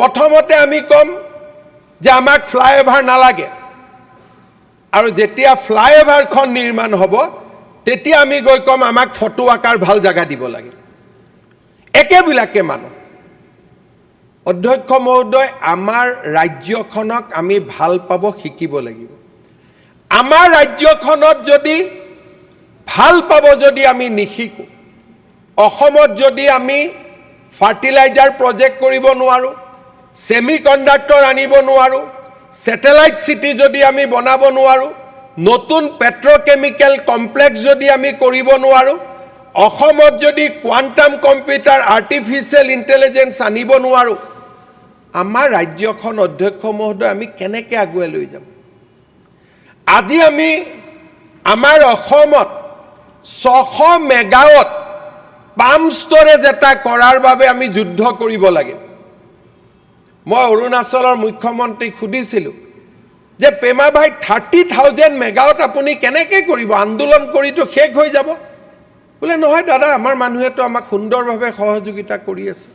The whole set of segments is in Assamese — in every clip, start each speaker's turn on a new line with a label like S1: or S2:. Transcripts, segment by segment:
S1: প্ৰথমতে আমি কম যে আমাক ফ্লাইঅভাৰ নালাগে আৰু যেতিয়া ফ্লাইঅভাৰখন নিৰ্মাণ হ'ব তেতিয়া আমি গৈ কম আমাক ফটো আকাৰ ভাল জায়গা দিব লাগে একেবিলাকে মানুহ অধ্যক্ষ মহোদয় আমাৰ ৰাজ্যখনক আমি ভাল পাব শিকিব লাগিব আমাৰ ৰাজ্যখনত যদি ভাল পাব যদি আমি নিশিকো অসমত যদি আমি ফাৰ্টিলাইজাৰ প্ৰজেক্ট কৰিব নোৱাৰো সেমিকন্ডাক্টৰ আনিব নোৱাৰো স্যাটেলাইট সিটি যদি আমি বনাব নোৱাৰো নতুন পেট্ৰোকেমিক্যাল কমপ্লেক্স যদি আমি কৰিব নোৱাৰো অসমত যদি কোৱান্টাম কম্পিউটাৰ আৰ্টিফিশিয়াল ইন্টেলিজেন্স আনিব নোৱাৰো আমাৰ ৰাজ্যখন অধ্যক্ষ মহোদয় আমি কেনেকৈ আগুৱাই লৈ যাম আজি আমি আমাৰ অসমত 600 মেগাৱাট পাম্প ষ্টৰেজ এটা কৰাৰ বাবে আমি যুদ্ধ কৰিব লাগে মই অৰুণাচলৰ মুখ্যমন্ত্ৰীক সুধিছিলো যে পেমা ভাই 30,000 মেগাৱাট আপুনি কেনেকৈ কৰিব আন্দোলন কৰিটো শেষ হৈ যাব বলে নহয় দাদা আমাৰ মানুহেটো আমাক সুন্দৰভাৱে সহযোগিতা কৰি আছে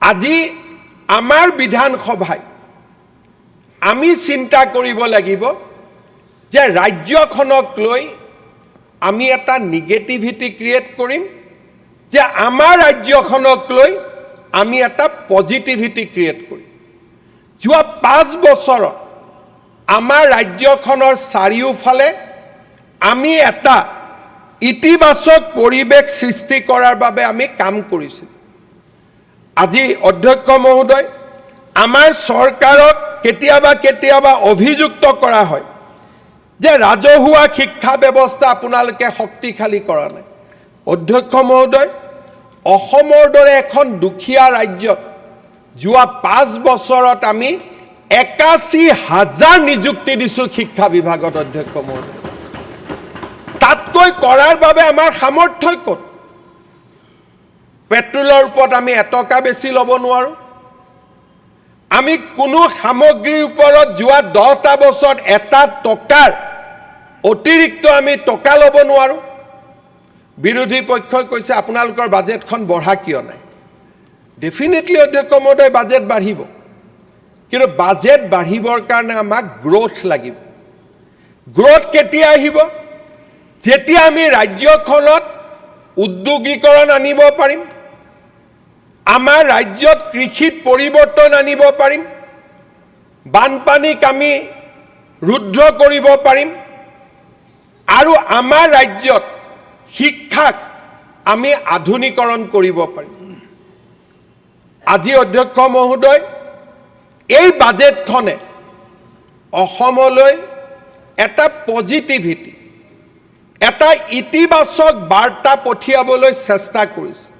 S1: আজি আমাৰ বিধানসভাই আমি চিন্তা কৰিব লাগিব যে ৰাজ্যখনক লৈ আমি এটা নেগেটিভিটি ক্ৰিয়েট কৰিম যে আমাৰ ৰাজ্যখনক লৈ আমি এটা পজিটিভিটি ক্ৰিয়েট কৰিম যোৱা 5 বছৰত আমাৰ ৰাজ্যখনৰ চাৰিওফালে আমি এটা ইতিবাচক পৰিৱেশ সৃষ্টি কৰাৰ বাবে আমি কাম কৰিছো আজি অধ্যক্ষ মহোদয় আমাৰ চৰকাৰক কেতিয়াবা অভিযুক্ত কৰা হয় যে ৰাজহুৱা শিক্ষা ব্যৱস্থা আপোনালোকে শক্তিশালী কৰা নাই অধ্যক্ষ মহোদয় অসমৰ দৰে এখন দুখীয়া ৰাজ্যত যোৱা 5 বছৰত আমি 81,000 নিযুক্তি দিছো শিক্ষা বিভাগত অধ্যক্ষ মহোদয় তাতকৈ কৰাৰ বাবে আমাৰ সামৰ্থ্য ক'ত পেট্ৰলৰ ওপৰত আমি এটকা বেছি ল'ব নোৱাৰো আমি কোনো সামগ্ৰীৰ ওপৰত যোৱা 10টা বছৰত এটা টকাৰ অতিৰিক্ত আমি টকা ল'ব নোৱাৰো বিৰোধী পক্ষই কৈছে আপোনালোকৰ বাজেটখন বঢ়া কিয় নাই ডেফিনেটলি অধ্যক্ষ মহোদয় বাজেট বাঢ়িব কিন্তু বাজেট বাঢ়িবৰ কাৰণে আমাক গ্ৰোথ লাগিব গ্ৰোথ কেতিয়া আহিব যেতিয়া আমি ৰাজ্যখনত উদ্যোগীকৰণ আনিব পাৰিম আমাৰ ৰাজ্যত কৃষিত পৰিৱৰ্তন আনিব পাৰিম বানপানীক আমি ৰুদ্ধ কৰিব পাৰিম আৰু আমাৰ ৰাজ্যত শিক্ষাক আমি আধুনিকৰণ কৰিব পাৰিম আজি অধ্যক্ষ মহোদয় এই বাজেটখনে অসমলৈ এটা পজিটিভিটি এটা ইতিবাচক বাৰ্তা পঠিয়াবলৈ চেষ্টা কৰিছে